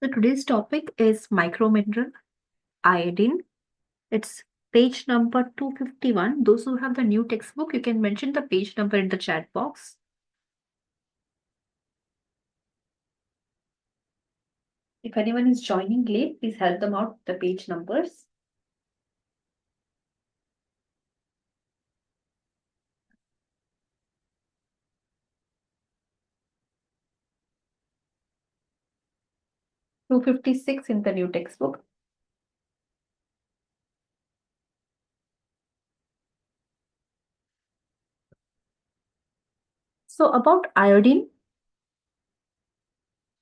So today's topic is micromineral iodine. It's page number 251. Those who have the new textbook, you can mention the page number in the chat box. If anyone is joining late, please help them out with the page numbers. (256) in the new textbook. So about iodine,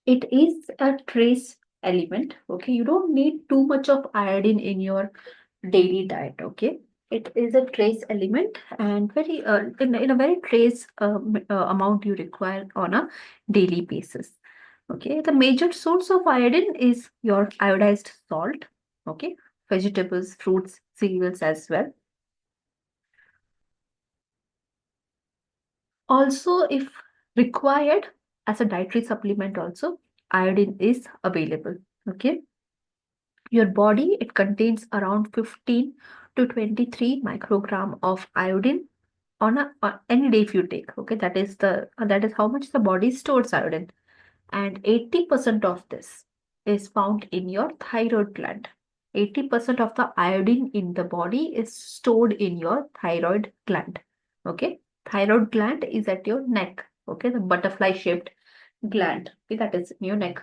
it is a trace element. Okay, you don't need too much of iodine in your daily diet. Okay, it is a trace element and very in a very trace amount you require on a daily basis. Okay, the major source of iodine is your iodized salt. Okay, vegetables, fruits, cereals as well. Also, if required as a dietary supplement, also iodine is available. Okay, your body, it contains around 15 to 23 microgram of iodine on any day if you take. Okay, that is how much the body stores iodine, and 80% of this is found in your thyroid gland. 80% of the iodine in the body is stored in your thyroid gland. Okay, thyroid gland is at your neck. Okay, the butterfly shaped gland. Okay, that is in your neck.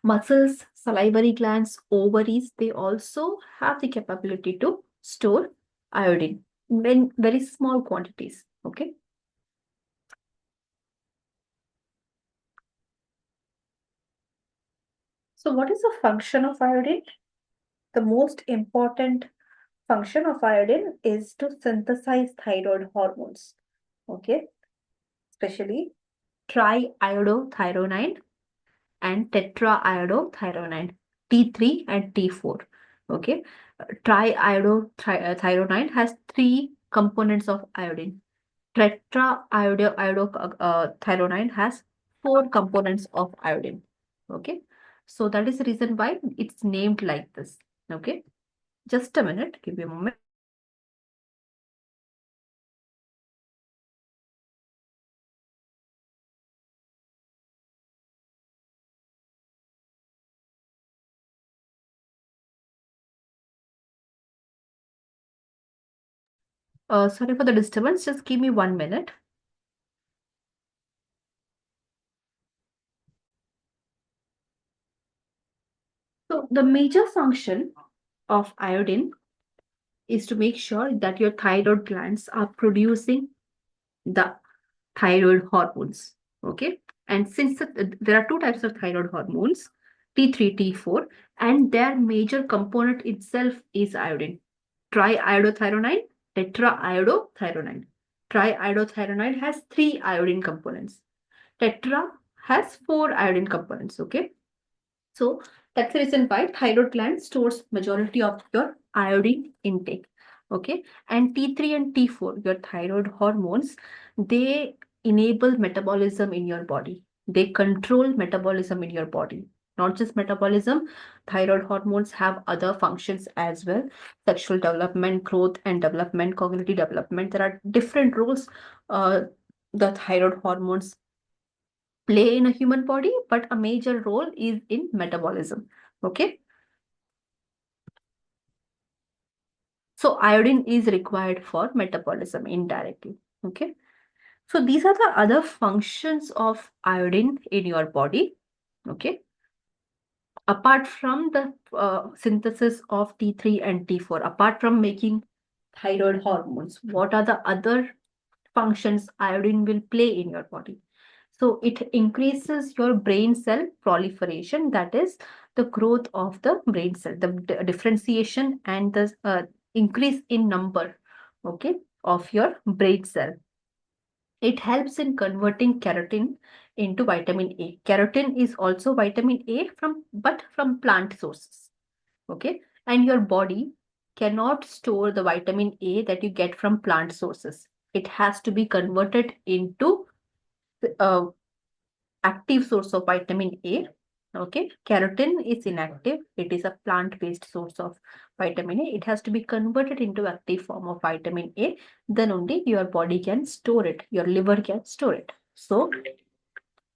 Muscles, salivary glands, ovaries, they also have the capability to store iodine in very small quantities. Okay. So, what is the function of iodine? The most important function of iodine is to synthesize thyroid hormones. Okay. Especially triiodothyronine and tetraiodothyronine, T3 and T4. Okay. Triiodothyronine has three components of iodine. Tetraiodothyronine has four components of iodine. Okay. So that is the reason why it's named like this. Okay. Just a minute. Give me a moment. Sorry for the disturbance. Just give me 1 minute. So the major function of iodine is to make sure that your thyroid glands are producing the thyroid hormones. Okay. And since there are two types of thyroid hormones, T3, T4, and their major component itself is iodine. Triiodothyronine, tetraiodothyronine. Triiodothyronine has three iodine components. Tetra has four iodine components. Okay. So that's the reason why thyroid gland stores majority of your iodine intake. Okay. And T3 and T4, your thyroid hormones, they enable metabolism in your body. They control metabolism in your body. Not just metabolism, thyroid hormones have other functions as well. Sexual development, growth and development, cognitive development. There are different roles the thyroid hormones play in a human body, but a major role is in metabolism. Okay. So iodine is required for metabolism indirectly. Okay. So these are the other functions of iodine in your body. Okay. Apart from the synthesis of T3 and T4, apart from making thyroid hormones, what are the other functions iodine will play in your body? So it increases your brain cell proliferation, that is the growth of the brain cell, the differentiation and the increase in number, okay, of your brain cell. It helps in converting keratin into vitamin A. Keratin is also vitamin A but from plant sources, okay? And your body cannot store the vitamin A that you get from plant sources. It has to be converted into uh, active source of vitamin A, Okay, keratin is inactive. It is a plant-based source of vitamin A. It has to be converted into active form of vitamin A. Then only your body can store it. Your liver can store it. So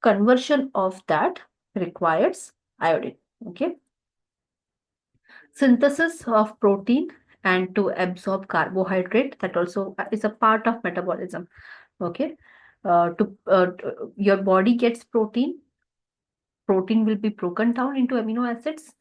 conversion of that requires iodine. Okay, synthesis of protein and to absorb carbohydrate, that also is a part of metabolism. Okay, your body gets protein will be broken down into amino acids.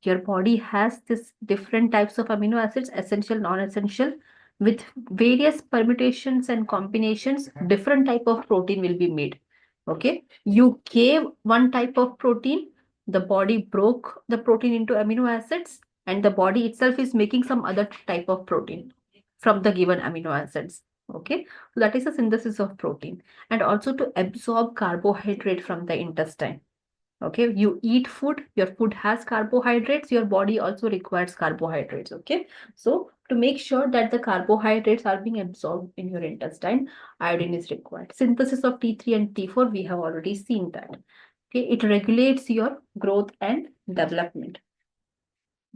Your body has this different types of amino acids, essential, non-essential, with various permutations and combinations. Different type of protein will be made. Okay, you gave one type of protein, the body broke the protein into amino acids, and the body itself is making some other type of protein from the given amino acids. Okay, so that is a synthesis of protein, and also to absorb carbohydrate from the intestine. Okay, you eat food, your food has carbohydrates, your body also requires carbohydrates. Okay, so to make sure that the carbohydrates are being absorbed in your intestine, iodine is required. Synthesis of T3 and T4, we have already seen that. Okay, it regulates your growth and development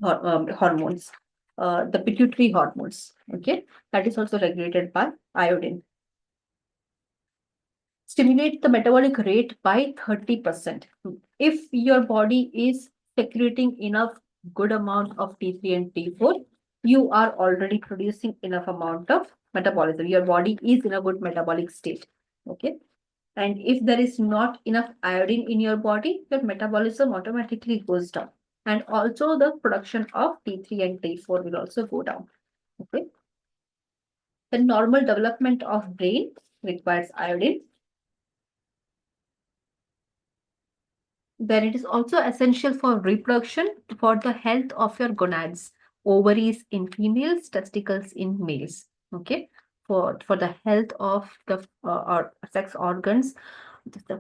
hormones, the pituitary hormones. Okay, that is also regulated by iodine. Stimulate the metabolic rate by 30%. If your body is secreting enough good amount of T3 and T4, you are already producing enough amount of metabolism. Your body is in a good metabolic state. Okay. And if there is not enough iodine in your body, your metabolism automatically goes down. And also the production of T3 and T4 will also go down. Okay. The normal development of brain requires iodine. Then it is also essential for reproduction, for the health of your gonads, ovaries in females, testicles in males. Okay, for the health of the or sex organs,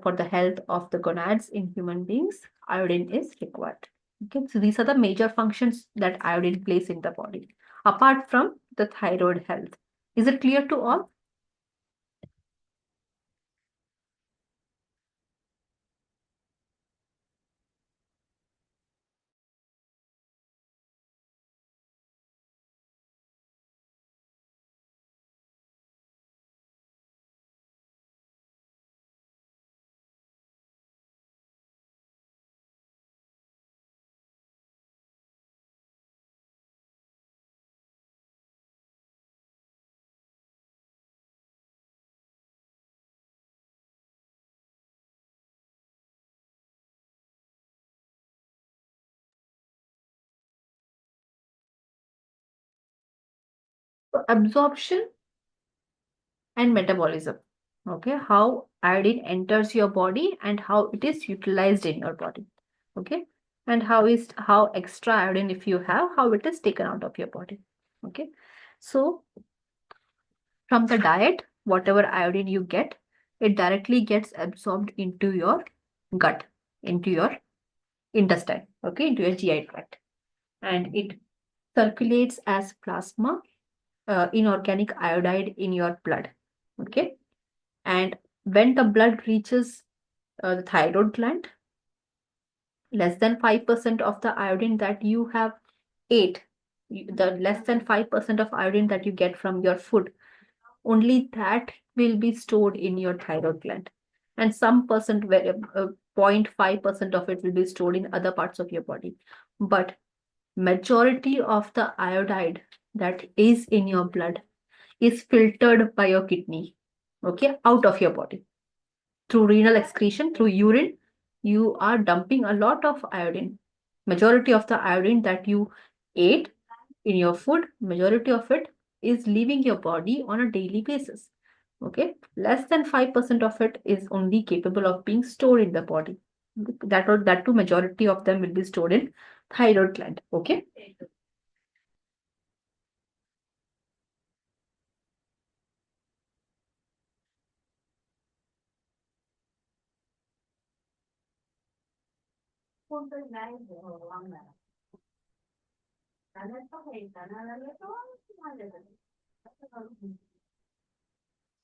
for the health of the gonads in human beings, iodine is required. Okay, so these are the major functions that iodine plays in the body, apart from the thyroid health. Is it clear to all? So absorption and metabolism. Okay, how iodine enters your body and how it is utilized in your body. Okay, and how extra iodine, if you have, how it is taken out of your body. Okay, so from the diet, whatever iodine you get, it directly gets absorbed into your gut, into your intestine. Okay, into your GI tract, and it circulates as plasma, inorganic iodide in your blood. Okay, and when the blood reaches the thyroid gland, less than 5% of the iodine that you have ate, the less than 5% of iodine that you get from your food, only that will be stored in your thyroid gland. And some percent, 0.5% of it will be stored in other parts of your body. But majority of the iodide that is in your blood is filtered by your kidney, okay, out of your body through renal excretion, through urine. You are dumping a lot of iodine. Majority of the iodine that you ate in your food, majority of it is leaving your body on a daily basis. Okay, less than 5% of it is only capable of being stored in the body. That too, majority of them will be stored in thyroid gland. Okay.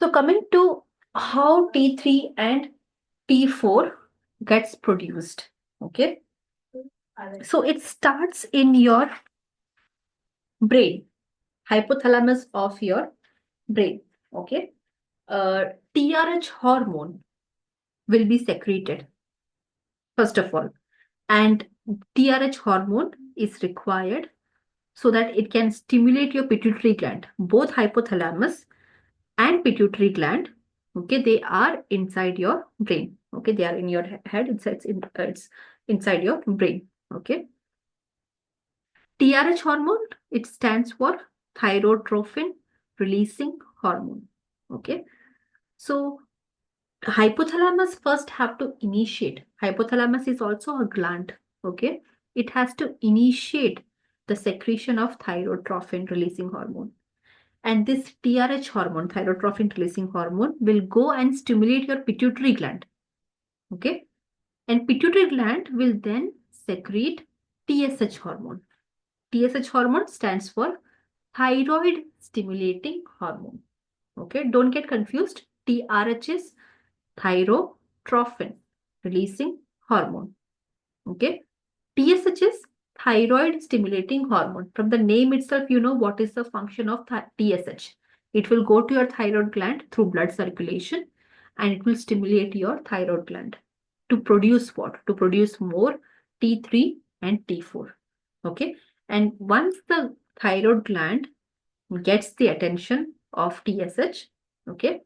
So coming to how T3 and T4 gets produced. Okay. So it starts in your brain, hypothalamus of your brain. Okay. TRH hormone will be secreted, first of all. And TRH hormone is required so that it can stimulate your pituitary gland. Both hypothalamus and pituitary gland, okay, they are inside your brain. Okay, they are in your head. It's inside your brain. Okay. TRH hormone, it stands for thyrotrophin releasing hormone. Okay. So hypothalamus first have to initiate. Hypothalamus is also a gland. Okay. It has to initiate the secretion of thyrotrophin releasing hormone. And this TRH hormone, thyrotrophin releasing hormone, will go and stimulate your pituitary gland. Okay. And pituitary gland will then secrete TSH hormone. TSH hormone stands for thyroid stimulating hormone. Okay. Don't get confused. TRH is thyrotrophin releasing hormone. Okay. TSH is thyroid stimulating hormone. From the name itself, you know what is the function of TSH. It will go to your thyroid gland through blood circulation and it will stimulate your thyroid gland to produce what? To produce more T3 and T4. Okay. And once the thyroid gland gets the attention of TSH, okay,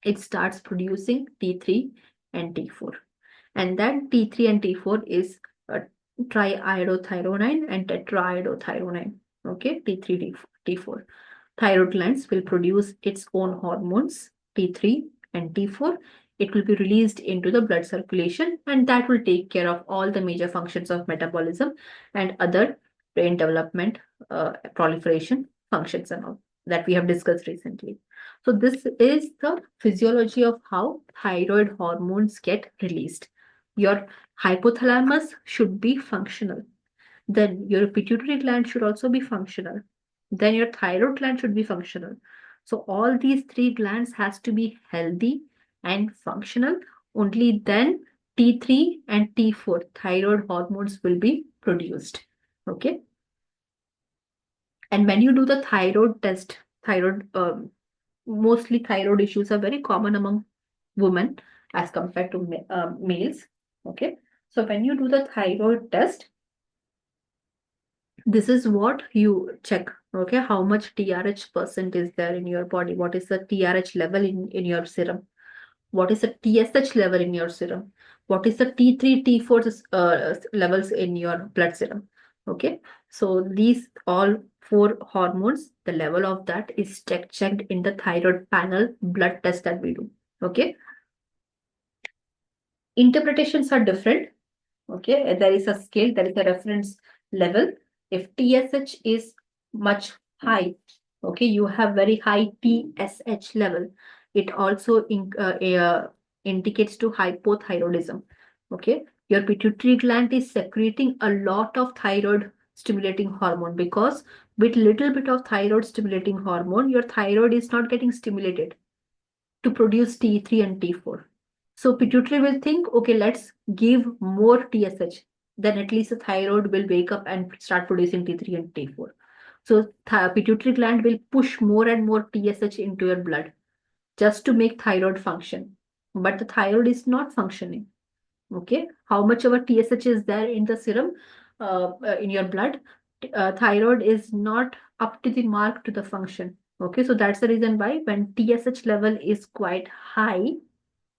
it starts producing T3 and T4. And that T3 and T4 is triiodothyronine and tetraiodothyronine. Okay, T3, T4. Thyroid glands will produce its own hormones, T3 and T4. It will be released into the blood circulation, and that will take care of all the major functions of metabolism and other brain development, proliferation functions, and all that we have discussed recently. So, this is the physiology of how thyroid hormones get released. Your hypothalamus should be functional. Then your pituitary gland should also be functional. Then your thyroid gland should be functional. So all these three glands has to be healthy and functional. Only then T3 and T4 thyroid hormones will be produced. Okay. And when you do the thyroid test, mostly thyroid issues are very common among women as compared to males. Okay. So when you do the thyroid test, this is what you check. Okay. How much TRH percent is there in your body? What is the TRH level in your serum? What is the TSH level in your serum? What is the T3, T4 levels in your blood serum? Okay. So these all four hormones, the level of that is checked in the thyroid panel blood test that we do. Okay. Interpretations are different. Okay. There is a scale, there is a reference level. If TSH is much high, okay, you have very high TSH level. It also indicates to hypothyroidism. Okay, your pituitary gland is secreting a lot of thyroid stimulating hormone because with little bit of thyroid stimulating hormone, your thyroid is not getting stimulated to produce T3 and T4. So pituitary will think, okay, let's give more TSH. Then at least the thyroid will wake up and start producing T3 and T4. So pituitary gland will push more and more TSH into your blood just to make thyroid function. But the thyroid is not functioning. Okay, how much of a TSH is there in the serum, in your blood? Thyroid is not up to the mark to the function. Okay, so that's the reason why when TSH level is quite high,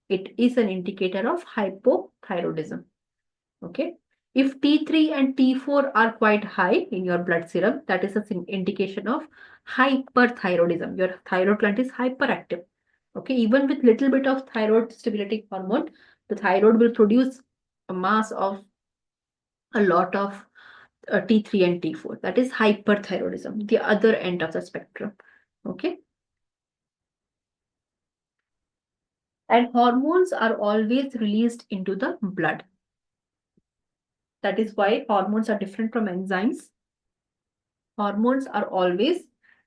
it is an indicator of hypothyroidism. Okay. If T3 and T4 are quite high in your blood serum, that is an indication of hyperthyroidism. Your thyroid gland is hyperactive. Okay. Even with little bit of thyroid stimulating hormone, the thyroid will produce a mass of a lot of T3 and T4. That is hyperthyroidism, the other end of the spectrum. Okay. And hormones are always released into the blood. That is why hormones are different from enzymes. Hormones are always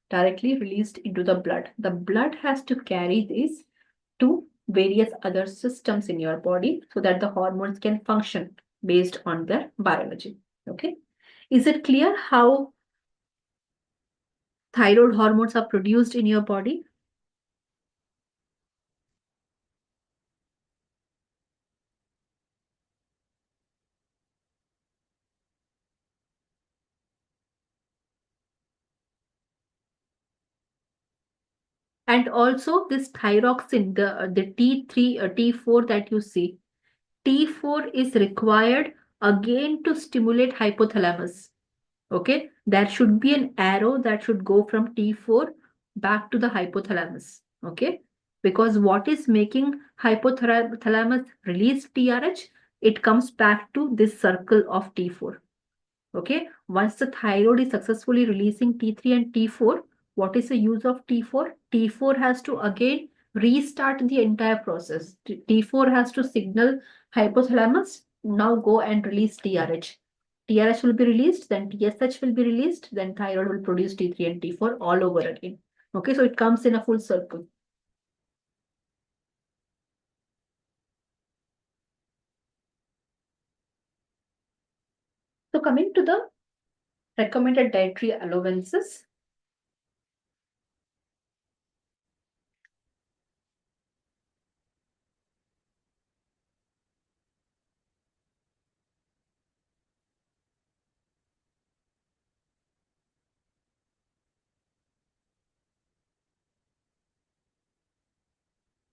directly released into the blood. The blood has to carry this to various other systems in your body so that the hormones can function. based on their biology. Okay. Is it clear how thyroid hormones are produced in your body? And also this thyroxine, the T3, T4 that you see, T4 is required again to stimulate hypothalamus. Okay, there should be an arrow that should go from T4 back to the hypothalamus. Okay, because what is making hypothalamus release TRH? It comes back to this circle of T4. Okay, once the thyroid is successfully releasing T3 and T4, what is the use of T4? T4 has to again restart the entire process. T4 has to signal hypothalamus, now go and release TRH. TRH will be released, then TSH will be released, then thyroid will produce T3 and T4 all over again. Okay, so it comes in a full circle. So coming to the recommended dietary allowances.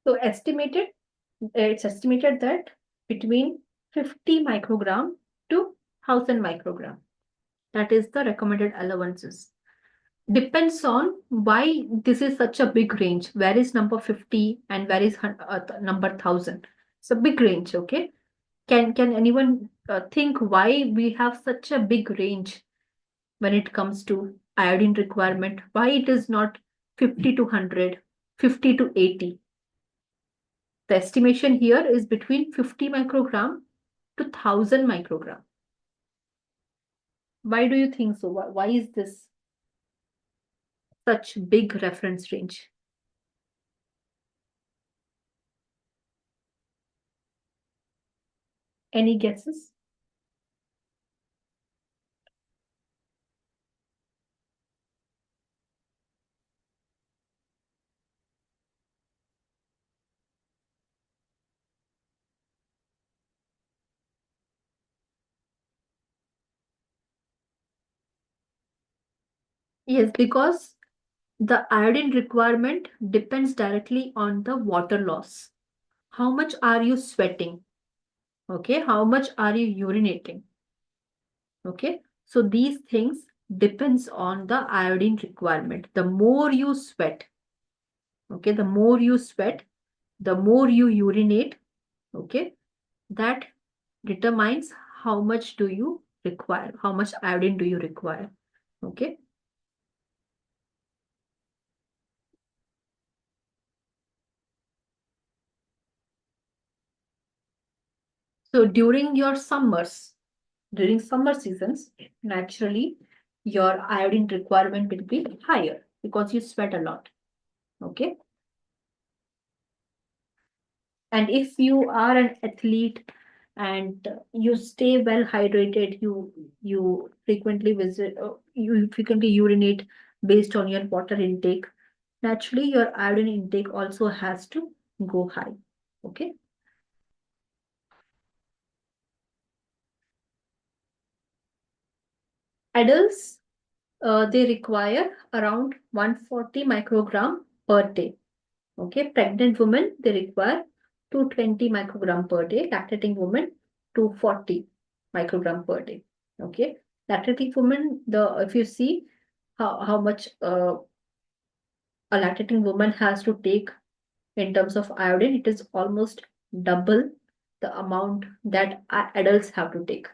So it's estimated that between 50 microgram to 1000 microgram. That is the recommended allowances. Depends on why this is such a big range. Where is number 50 and where is number 1000? It's a big range, okay? Can anyone think why we have such a big range when it comes to iodine requirement? Why it is not 50 to 100, 50 to 80? The estimation here is between 50 microgram to 1000 microgram. Why do you think so? Why is this such big reference range? Any guesses? Yes, because the iodine requirement depends directly on the water loss. How much are you sweating? Okay, how much are you urinating? Okay, so these things depends on the iodine requirement. The more you sweat, okay, the more you sweat, the more you urinate, okay, that determines how much do you require, how much iodine do you require. Okay. So during summer seasons, naturally your iodine requirement will be higher because you sweat a lot. Okay. And if you are an athlete and you stay well hydrated, you frequently you frequently urinate based on your water intake, naturally your iodine intake also has to go high. Okay. Adults, they require around 140 microgram per day. Okay, pregnant women, they require 220 microgram per day. Lactating women, 240 microgram per day. Okay, lactating women, if you see how much a lactating woman has to take in terms of iodine, it is almost double the amount that adults have to take.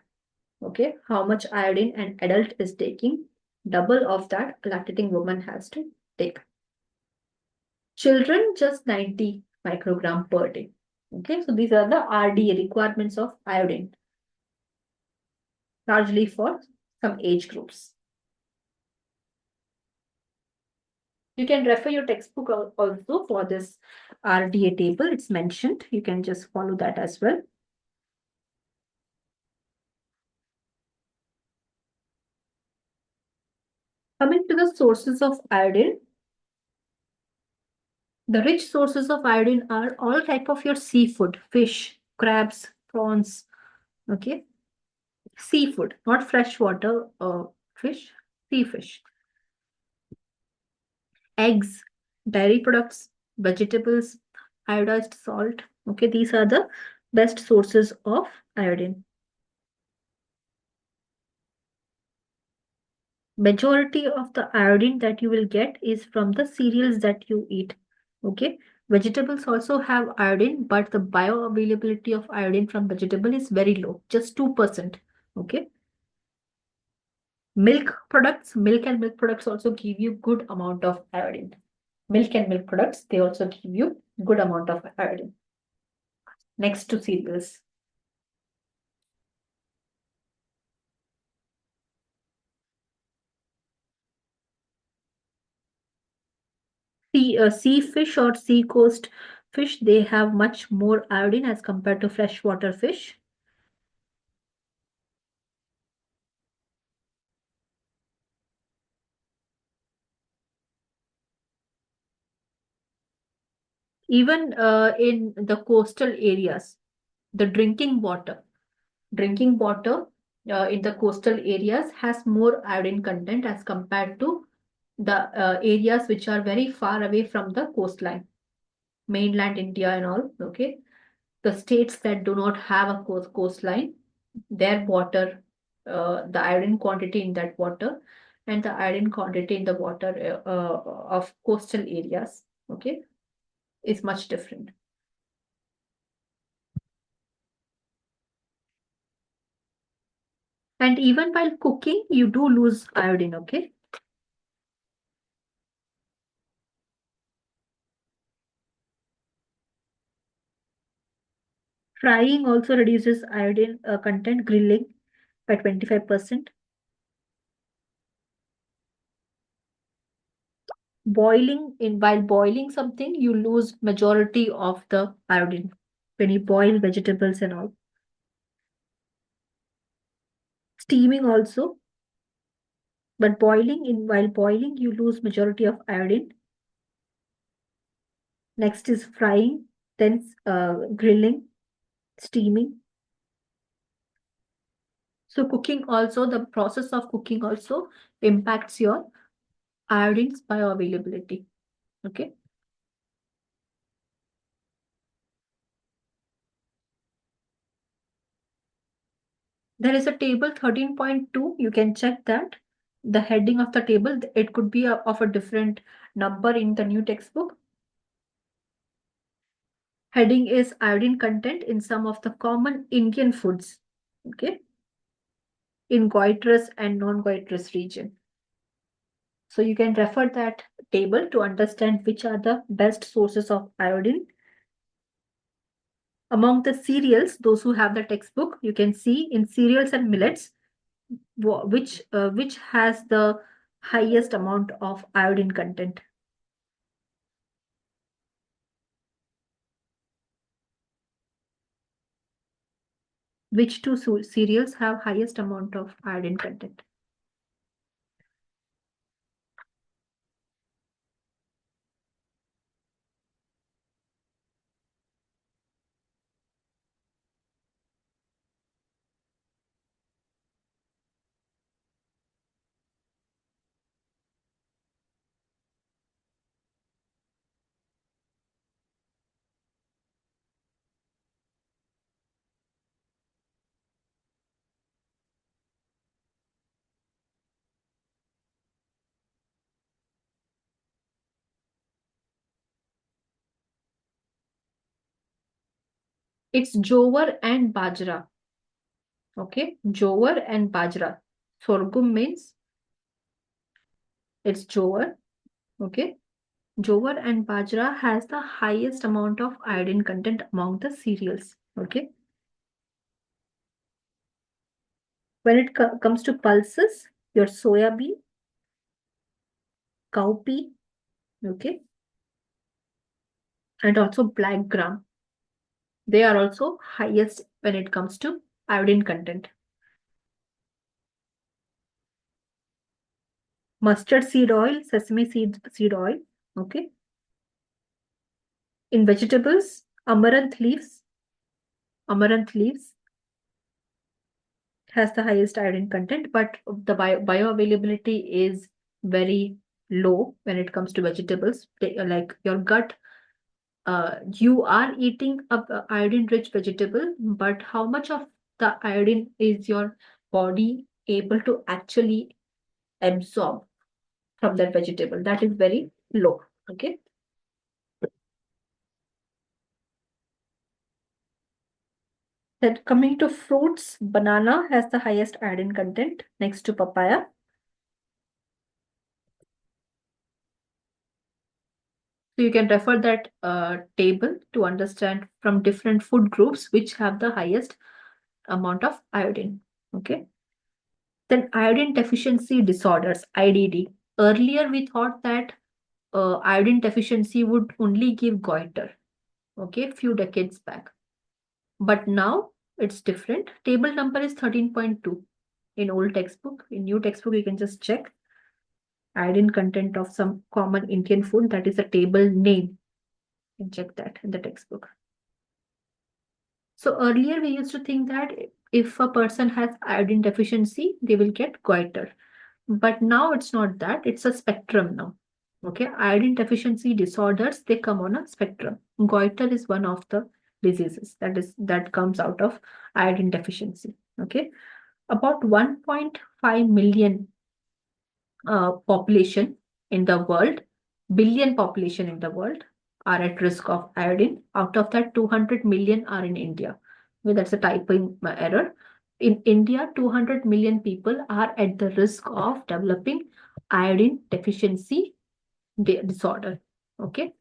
Okay, how much iodine an adult is taking, double of that a lactating woman has to take. Children, just 90 microgram per day. Okay, so these are the RDA requirements of iodine, largely for some age groups. You can refer your textbook also for this RDA table. It's mentioned. You can just follow that as well. Coming to the sources of iodine, the rich sources of iodine are all type of your seafood, fish, crabs, prawns, okay? Seafood, not freshwater fish, sea fish, eggs, dairy products, vegetables, iodized salt. Okay, these are the best sources of iodine. Majority of the iodine that you will get is from the cereals that you eat. Okay, vegetables also have iodine, but the bioavailability of iodine from vegetable is very low, just 2%. Okay, milk and milk products also give you good amount of iodine. Milk and milk products, they also give you good amount of iodine. Next to cereals. Sea fish or sea coast fish, they have much more iodine as compared to freshwater fish. Even in the coastal areas, the drinking water in the coastal areas has more iodine content as compared to the areas which are very far away from the coastline, mainland India and all. Okay, the states that do not have a coastline, their water, the iodine quantity in that water and the iodine quantity in the water of coastal areas, okay, is much different. And even while cooking, you do lose iodine, okay? Frying also reduces iodine content, grilling by 25%. While boiling something, you lose majority of the iodine when you boil vegetables and all. Steaming also, but while boiling, you lose majority of iodine. Next is frying, then grilling, steaming. So cooking also, the process of cooking also impacts your iodine's bioavailability. Okay. There is a table 13.2. You can check that. The heading of the table, it could be of a different number in the new textbook. Heading is iodine content in some of the common Indian foods. Okay. In goitrous and non-goitrous region. So you can refer that table to understand which are the best sources of iodine. Among the cereals, those who have the textbook, you can see in cereals and millets, which has the highest amount of iodine content. Which two cereals have highest amount of iodine content? It's jowar and bajra. Okay, jowar and bajra. Sorghum means it's jowar. Okay, jowar and bajra has the highest amount of iodine content among the cereals. Okay, when it comes to pulses, your soya bean, cowpea, okay, and also black gram. They are also highest when it comes to iodine content. mustard seed oil, sesame seed oil. Okay. In vegetables, amaranth leaves has the highest iodine content, but the bioavailability is very low when it comes to vegetables. Like your gut, you are eating a iodine-rich vegetable, but how much of the iodine is your body able to actually absorb from that vegetable? That is very low. Okay. Then coming to fruits, banana has the highest iodine content next to papaya. So you can refer that table to understand from different food groups which have the highest amount of iodine. Okay. Then iodine deficiency disorders, IDD. Earlier we thought that iodine deficiency would only give goiter. Okay, few decades back. But now it's different. Table number is 13.2 in old textbook. In new textbook, you can just check iodine content of some common Indian food. That is a table name. You can check that in the textbook. So earlier we used to think that if a person has iodine deficiency, they will get goiter. But now it's not that, it's a spectrum now. Okay, iodine deficiency disorders, they come on a spectrum. Goiter is one of the diseases that comes out of iodine deficiency. Okay, about 1.5 million population in the world, billion population in the world are at risk of iodine. Out of that, 200 million are in India. Well, that's a typing error. In India, 200 million people are at the risk of developing iodine deficiency disorder. Okay.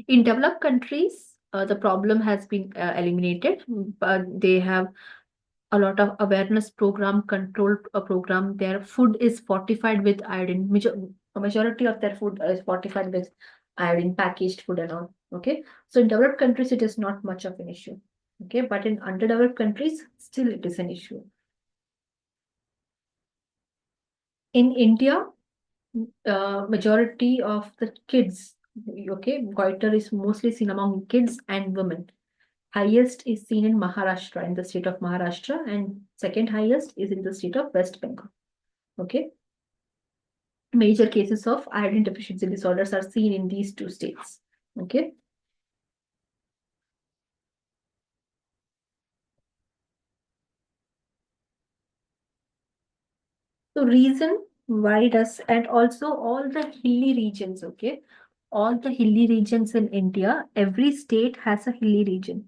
In developed countries, the problem has been eliminated, but they have a lot of awareness program, control program. Their food is fortified with iodine. A majority of their food is fortified with iodine, packaged food and all. Okay. So in developed countries, it is not much of an issue. Okay. But in underdeveloped countries, still it is an issue. In India, majority of the kids, okay, goiter is mostly seen among kids and women. Highest is seen in Maharashtra, in the state of Maharashtra, and second highest is in the state of West Bengal. Okay. Major cases of iodine deficiency disorders are seen in these two states. Okay. So reason why does, and also all the hilly regions, okay, all the hilly regions in India, every state has a hilly region.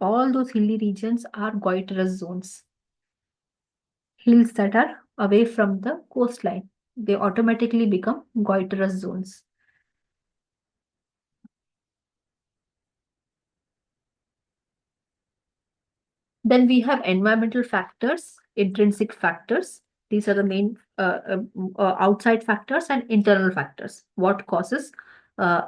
All those hilly regions are goitrous zones. Hills that are away from the coastline, they automatically become goitrous zones. Then we have environmental factors, intrinsic factors. These are the main outside factors and internal factors. What causes uh,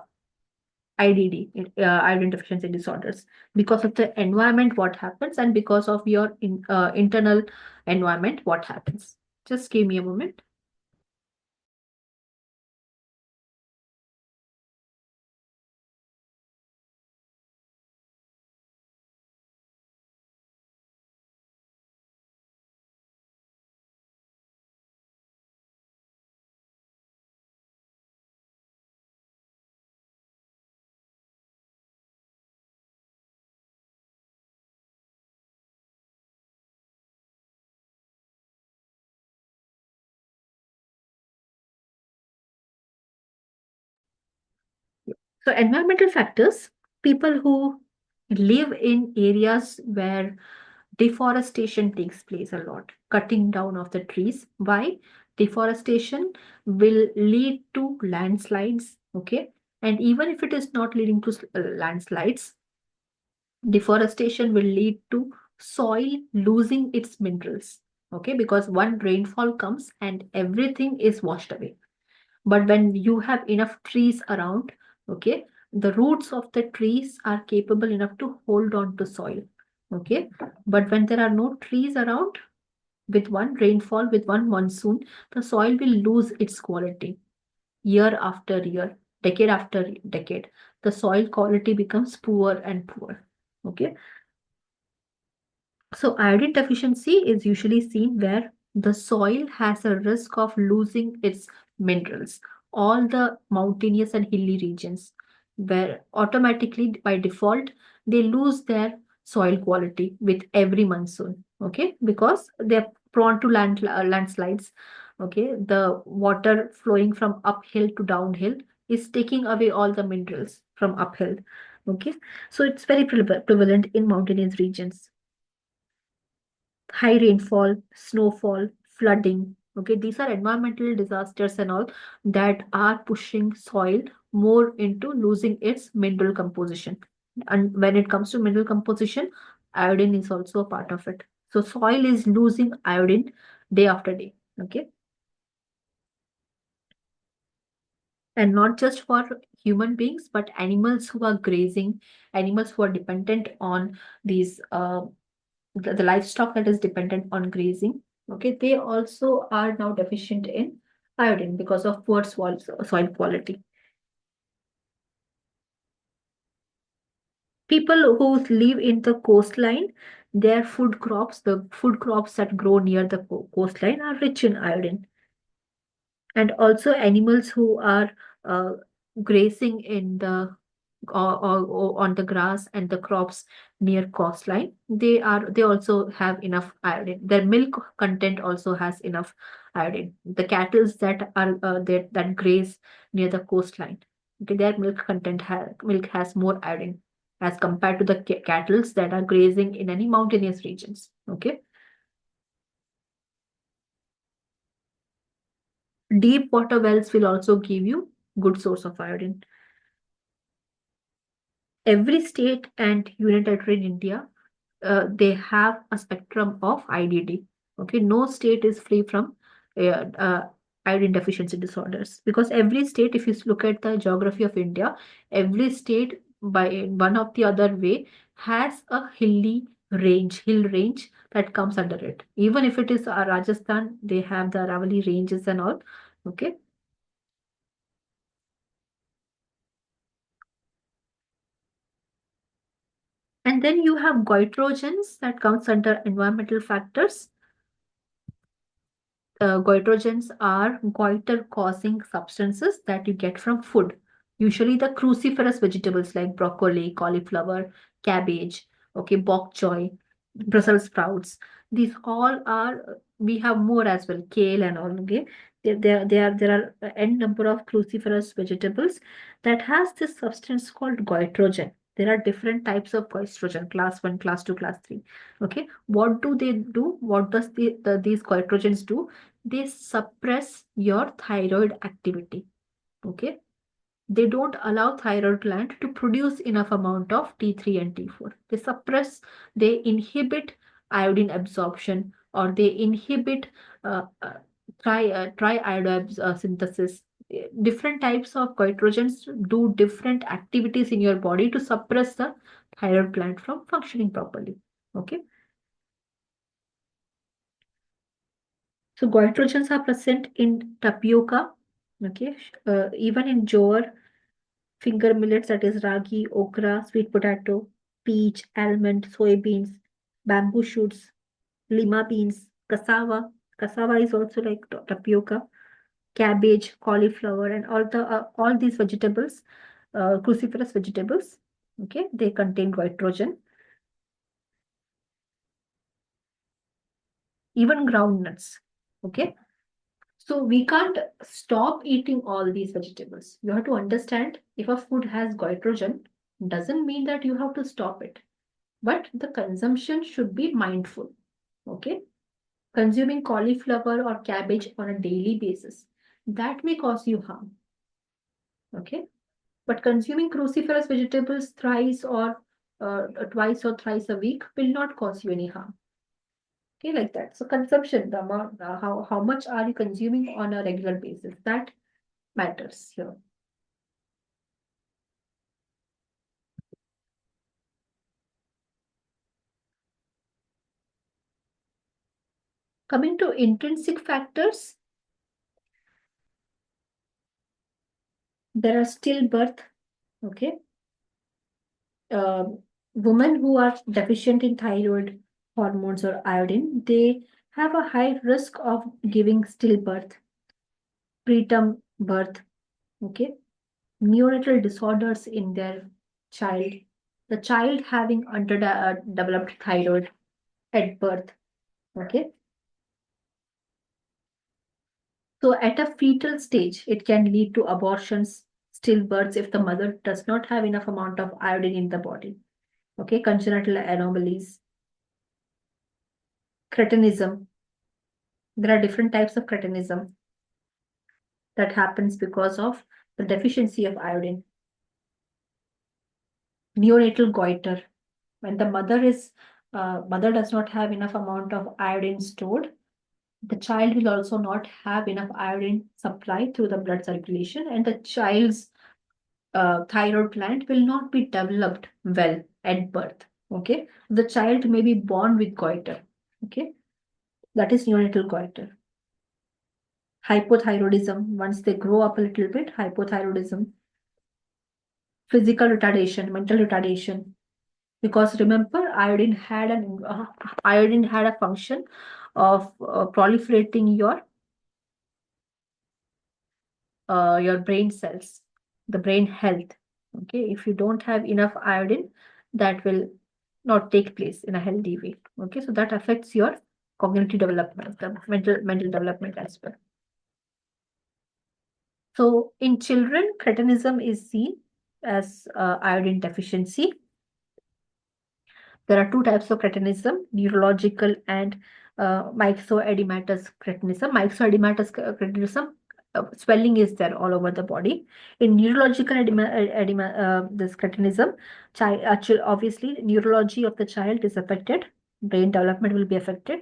IDD, iodine deficiency disorders? Because of the environment, what happens, and because of your internal environment, what happens? Just give me a moment. So environmental factors, people who live in areas where deforestation takes place a lot, cutting down of the trees. Why? Deforestation will lead to landslides, okay? And even if it is not leading to landslides, deforestation will lead to soil losing its minerals, okay? Because one rainfall comes and everything is washed away. But when you have enough trees around, okay, the roots of the trees are capable enough to hold on to soil. Okay. But when there are no trees around, With one rainfall, with one monsoon, the soil will lose its quality year after year, decade after decade. The soil quality becomes poor and poor. Okay. So iodine deficiency is usually seen where the soil has a risk of losing its minerals. All the mountainous and hilly regions, where automatically by default they lose their soil quality with every monsoon. Okay, because they're prone to landslides. Okay, the water flowing from uphill to downhill is taking away all the minerals from uphill. Okay, so it's very prevalent in mountainous regions. High rainfall, snowfall, flooding. Okay, these are environmental disasters and all that are pushing soil more into losing its mineral composition. And when it comes to mineral composition, iodine is also a part of it. So soil is losing iodine day after day. Okay, and not just for human beings, but animals who are grazing, animals who are dependent on these the livestock that is dependent on grazing, okay, they also are now deficient in iodine because of poor soil quality. People who live in the coastline, their food crops, the food crops that grow near the coastline are rich in iodine. And also animals who are uh, grazing in the or on the grass and the crops near coastline, they also have enough iodine. Their milk content also has enough iodine. The cattle that are that graze near the coastline, okay, their milk has more iodine as compared to the cattle that are grazing in any mountainous regions. Okay, deep water wells will also give you good source of iodine. Every state and union territory in India, they have a spectrum of IDD. Okay, no state is free from iodine deficiency disorders because every state, if you look at the geography of India, every state by one of the other way has a hill range that comes under it. Even if it is Rajasthan, they have the Aravali ranges and all. Okay, and then you have goitrogens that comes under environmental factors. Goitrogens are goiter-causing substances that you get from food, usually the cruciferous vegetables like broccoli, cauliflower, cabbage, okay, bok choy, Brussels sprouts. These all are, we have more as well, kale and all, okay. There are n number of cruciferous vegetables that has this substance called goitrogen. There are different types of goitrogen, class 1, class 2, class 3. Okay, what do they do? What does these goitrogens do? They suppress your thyroid activity. Okay, they don't allow thyroid gland to produce enough amount of T3 and T4. They suppress, they inhibit iodine absorption, or they inhibit uh, uh, triiodide synthesis. Different types of goitrogens do different activities in your body to suppress the thyroid gland from functioning properly. Okay, so goitrogens are present in tapioca, okay, even in jowar, finger millets, that is ragi, okra, sweet potato, peach, almond, soybeans, bamboo shoots, lima beans, cassava. Cassava is also like tapioca, cabbage, cauliflower, and all these vegetables, cruciferous vegetables. Okay, they contain goitrogen. Even groundnuts. Okay, so we can't stop eating all these vegetables. You have to understand if a food has goitrogen, doesn't mean that you have to stop it. But the consumption should be mindful. Okay. Consuming cauliflower or cabbage on a daily basis, that may cause you harm. Okay. But consuming cruciferous vegetables thrice or twice or thrice a week will not cause you any harm. Okay, like that. So consumption, the amount, how much are you consuming on a regular basis? That matters here. Coming to intrinsic factors, there are stillbirth. Okay. uh, Women who are deficient in thyroid hormones or iodine, they have a high risk of giving stillbirth, preterm birth, okay, neonatal disorders in their child, the child having underdeveloped thyroid at birth, okay. So at a fetal stage, it can lead to abortions, stillbirths if the mother does not have enough amount of iodine in the body, okay, congenital anomalies, cretinism. There are different types of cretinism that happens because of the deficiency of iodine. Neonatal goiter, when the mother does not have enough amount of iodine stored, the child will also not have enough iodine supply through the blood circulation, and the child's thyroid gland will not be developed well at birth. Okay, the child may be born with goiter. Okay, that is neonatal goiter. Hypothyroidism, once they grow up a little bit, hypothyroidism. Physical retardation, mental retardation, because remember iodine had a function of proliferating your brain cells, the brain health. Okay, if you don't have enough iodine, that will not take place in a healthy way. Okay, so that affects your cognitive development, the mental development as well. So in children, cretinism is seen as iodine deficiency. There are two types of cretinism, neurological and myxoedematous cretinism. Myxoedematous cretinism, swelling is there all over the body. In neurological this cretinism, obviously, neurology of the child is affected, brain development will be affected.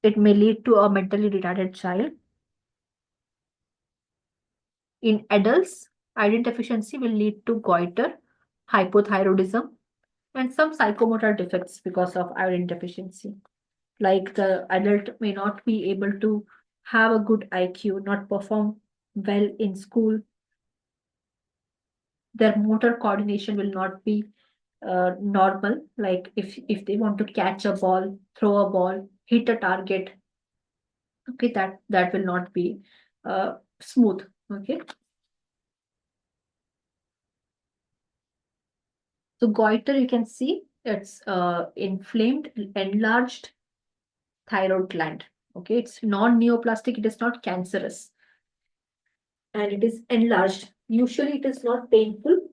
It may lead to a mentally retarded child. In adults, iodine deficiency will lead to goiter, hypothyroidism, and some psychomotor defects because of iodine deficiency. Like the adult may not be able to have a good IQ, not perform well in school. Their motor coordination will not be normal. Like if they want to catch a ball, throw a ball, hit a target, okay, that will not be smooth. Okay. So goiter, you can see it's inflamed, enlarged thyroid gland. Okay, it's non-neoplastic, it is not cancerous, and it is enlarged. Usually, it is not painful.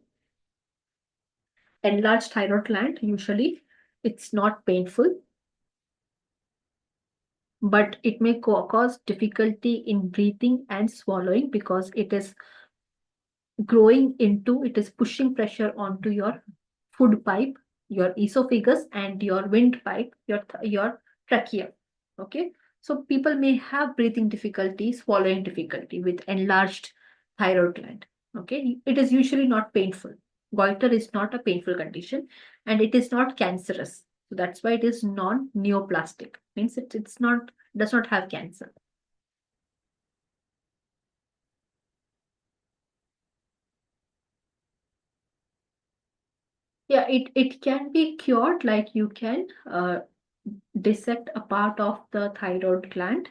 Enlarged thyroid gland, usually, it's not painful, but it may cause difficulty in breathing and swallowing because it is it is pushing pressure onto your food pipe, your esophagus, and your windpipe, your trachea. Okay, so people may have breathing difficulty, swallowing difficulty with enlarged thyroid gland. Okay, it is usually not painful. Goiter is not a painful condition, and it is not cancerous. So that's why it is non-neoplastic. Means it's not does not have cancer. Yeah, it can be cured, like you can dissect a part of the thyroid gland.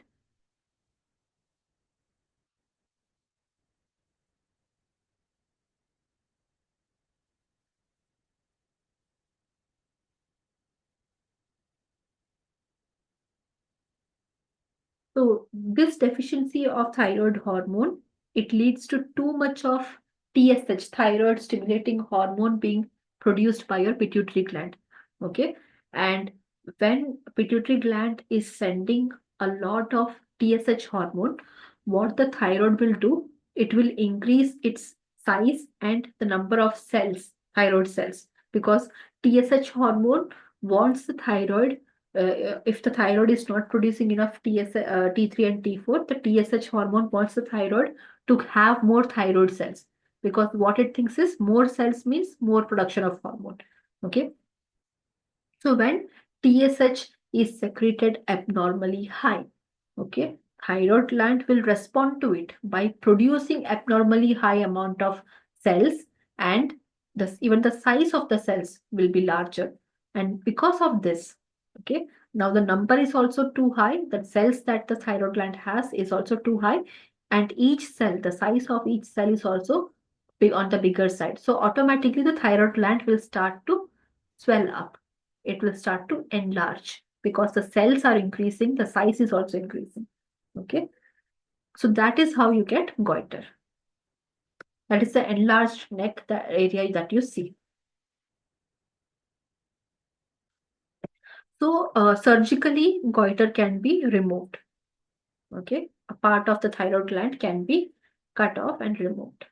So this deficiency of thyroid hormone, it leads to too much of TSH, thyroid stimulating hormone, being produced by your pituitary gland. Okay. And when pituitary gland is sending a lot of TSH hormone, what the thyroid will do, it will increase its size and the number of cells, thyroid cells, because TSH hormone wants the thyroid, if the thyroid is not producing enough T3 and T4, the TSH hormone wants the thyroid to have more thyroid cells, because what it thinks is more cells means more production of hormone. Okay. So when TSH is secreted abnormally high. Okay, thyroid gland will respond to it by producing abnormally high amount of cells, and even the size of the cells will be larger. And because of this, okay, now the number is also too high. The cells that the thyroid gland has is also too high, and each cell, the size of each cell is also big on the bigger side. So automatically the thyroid gland will start to swell up. It will start to enlarge because the cells are increasing, the size is also increasing. Okay, so that is how you get goiter. That is the enlarged neck, the area that you see. So surgically, goiter can be removed. Okay, a part of the thyroid gland can be cut off and removed.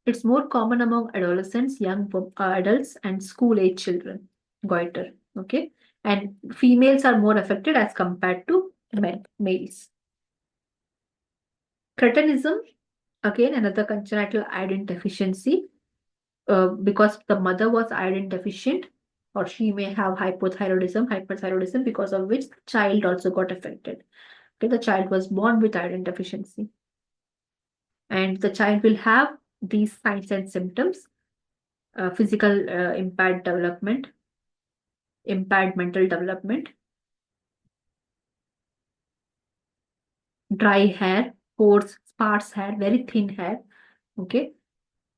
It's more common among adolescents, young adults, and school age children. Goiter. Okay, and females are more affected as compared to males. Cretinism, again another congenital iodine deficiency, because the mother was iodine deficient, or she may have hyperthyroidism, because of which the child also got affected. Okay, the child was born with iodine deficiency, and the child will have these signs and symptoms: physical impaired development, impaired mental development, dry hair, coarse, sparse hair, very thin hair. Okay,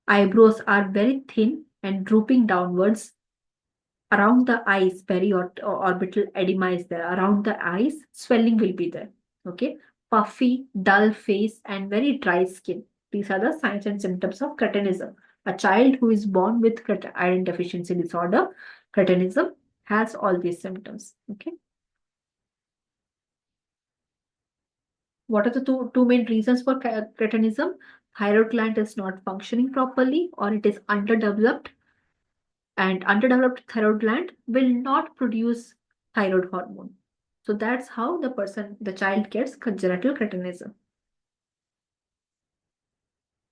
eyebrows are very thin and drooping downwards. Around the eyes, periorbital edema is there. Around the eyes, swelling will be there. Okay, puffy, dull face, and very dry skin. These are the signs and symptoms of cretinism. A child who is born with iron deficiency disorder, cretinism, has all these symptoms. Okay. What are the two main reasons for cretinism? Thyroid gland is not functioning properly, or it is underdeveloped, and underdeveloped thyroid gland will not produce thyroid hormone. So that's how the child gets congenital cretinism.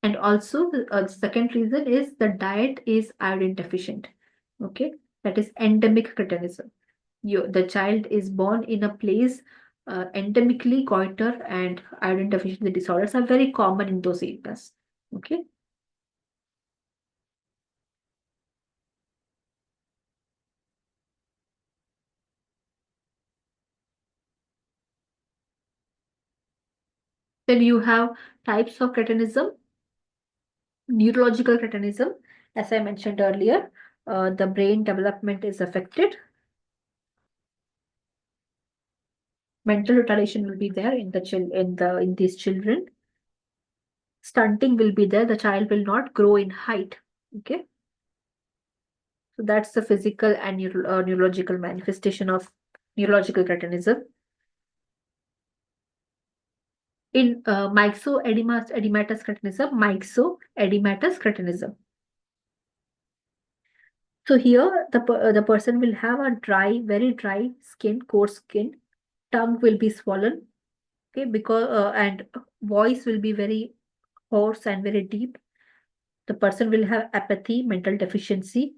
And also the second reason is the diet is iodine deficient. Okay, that is endemic cretinism. The child is born in a place, endemically goiter and iodine deficiency disorders are very common in those areas. Okay. Then you have types of cretinism. Neurological cretinism, as I mentioned earlier, the brain development is affected. Mental retardation will be there in in these children. Stunting will be there. The child will not grow in height. Okay, so that's the physical and neurological manifestation of neurological cretinism. In myxoedematous cretinism. So here the person will have a dry, very dry skin, coarse skin. Tongue will be swollen. Okay, because and voice will be very hoarse and very deep. The person will have apathy, mental deficiency,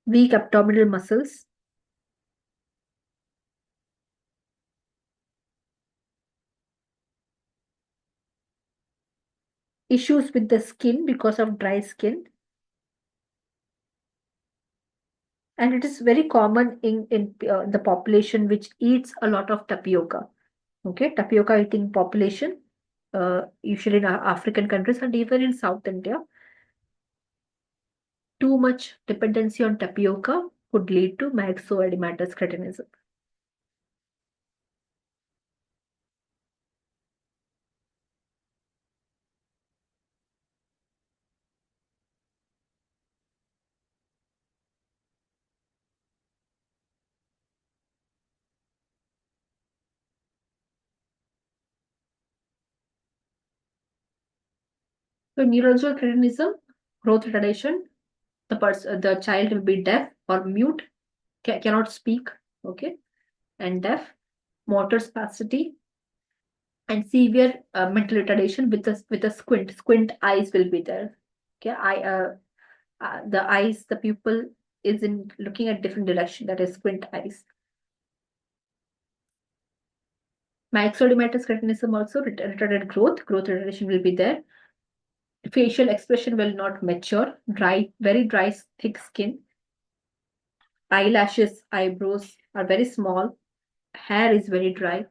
weak abdominal muscles, issues with the skin because of dry skin, and it is very common in the population which eats a lot of tapioca. Okay, tapioca eating population, usually in African countries and even in South India. Too much dependency on tapioca could lead to myxoedematous cretinism. So neurological cretinism, growth retardation, the child will be deaf or mute, cannot speak, okay, and deaf, motor spasticity, and severe mental retardation with a squint eyes will be there. Okay, the eyes, the pupil is in looking at different direction, that is squint eyes. Myxomatous cretinism also, retarded growth retardation will be there. Facial expression will not mature, very dry, thick skin. Eyelashes, eyebrows are very small. Hair is very dry.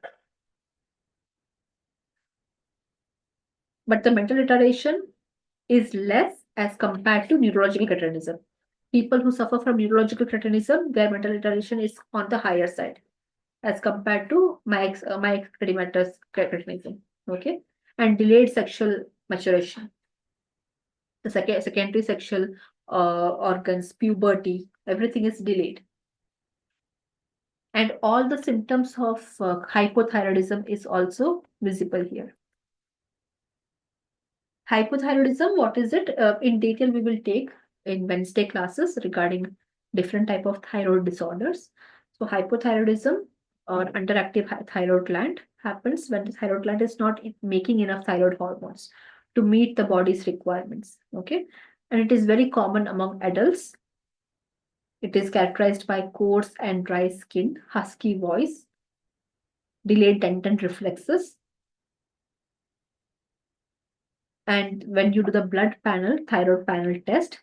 But the mental retardation is less as compared to neurological cretinism. People who suffer from neurological cretinism, their mental retardation is on the higher side as compared to myxomatous cretinism. Okay, and delayed sexual maturation. The secondary sexual organs, puberty, everything is delayed. And all the symptoms of hypothyroidism is also visible here. Hypothyroidism, what is it? In detail, we will take in Wednesday classes regarding different type of thyroid disorders. So hypothyroidism or underactive thyroid gland happens when the thyroid gland is not making enough thyroid hormones to meet the body's requirements. Okay, and it is very common among adults. It is characterized by coarse and dry skin, husky voice, delayed dental reflexes. And when you do the blood panel, thyroid panel test,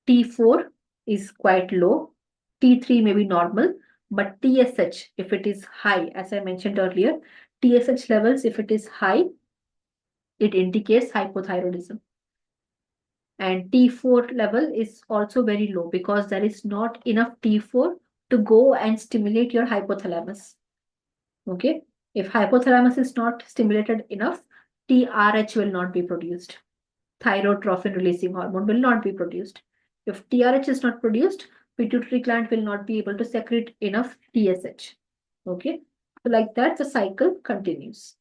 T4 is quite low, T3 may be normal, but TSH, if it is high, as I mentioned earlier, TSH levels, if it is high, it indicates hypothyroidism. And T4 level is also very low because there is not enough T4 to go and stimulate your hypothalamus. Okay, if hypothalamus is not stimulated enough, TRH will not be produced. Thyrotrophin releasing hormone will not be produced. If TRH is not produced, pituitary gland will not be able to secrete enough TSH. Okay, so like that, the cycle continues.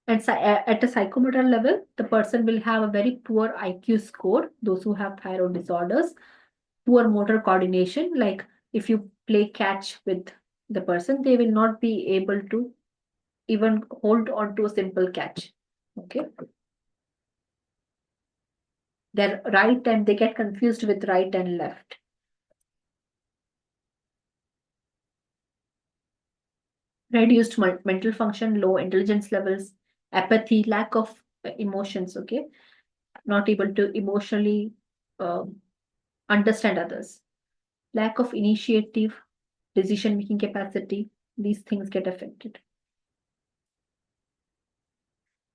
And at a psychomotor level, the person will have a very poor IQ score, those who have thyroid disorders, poor motor coordination. Like if you play catch with the person, they will not be able to even hold on to a simple catch. Okay. Their right and they get confused with right and left. Reduced mental function, low intelligence levels, apathy, lack of emotions. Okay. Not able to emotionally um, understand others, lack of initiative, decision making capacity, these things get affected.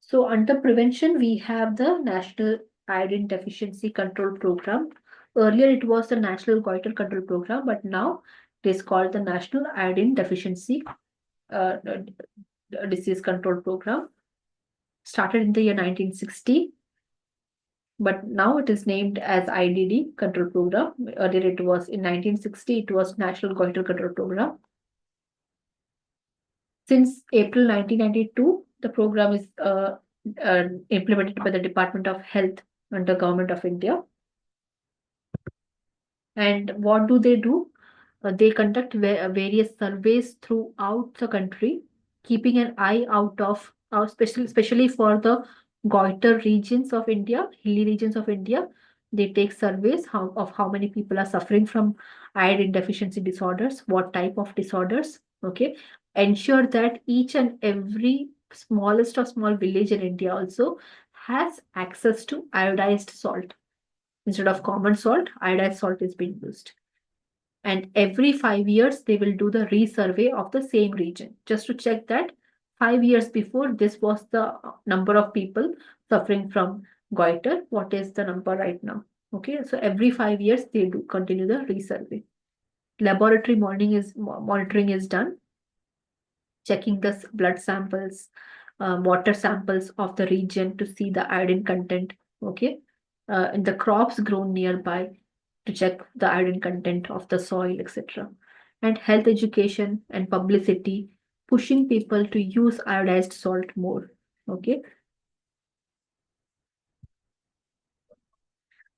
So under prevention, we have the National Iodine Deficiency Control Program. Earlier, it was the National Goiter Control Program, but now it is called the National Iodine Deficiency uh, Disease Control Program. Started in the year 1960, but now it is named as IDD Control Program. Earlier, it was in 1960, it was National Goiter Control Program. Since April 1992, the program is implemented by the Department of Health under Government of India. And what do? They conduct various surveys throughout the country, keeping an eye out of, especially for the goiter regions of India, hilly regions of India. They take surveys of how many people are suffering from iodine deficiency disorders, what type of disorders. Okay, ensure that each and every smallest of small village in India also has access to iodized salt. Instead of common salt, iodized salt is being used. And every 5 years, they will do the resurvey of the same region just to check that 5 years before this was the number of people suffering from goiter. What is the number right now? Okay, so every 5 years, they do continue the resurvey. Laboratory monitoring is done, checking the blood samples, water samples of the region to see the iodine content. Okay, and the crops grown nearby to check the iodine content of the soil, etc. And health education and publicity, pushing people to use iodized salt more. Okay.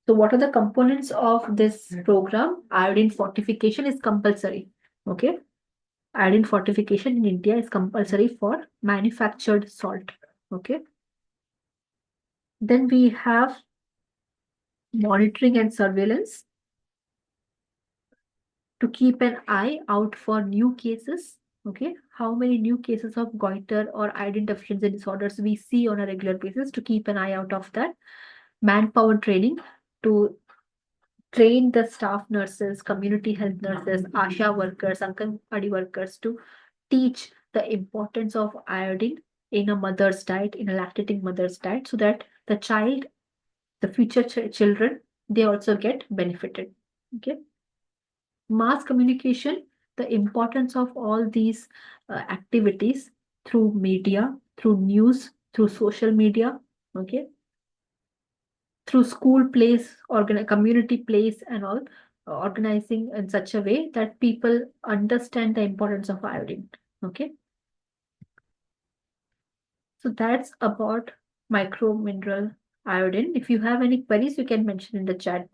So, what are the components of this program? Iodine fortification is compulsory. Okay. iodine fortification in India is compulsory for manufactured salt. Okay. Then we have monitoring and surveillance to keep an eye out for new cases. Okay, how many new cases of goiter or iodine deficiency disorders we see on a regular basis, to keep an eye out of that. Manpower training, to train the staff nurses, community health nurses, ASHA workers, Anganwadi workers to teach the importance of iodine in a mother's diet, in a lactating mother's diet, so that the child, the future children, they also get benefited. Okay. Mass communication, the importance of all these activities through media, through news, through social media, okay, through school plays, community plays, and all, organizing in such a way that people understand the importance of iodine. Okay, so that's about micro mineral iodine. If you have any queries, you can mention in the chat box.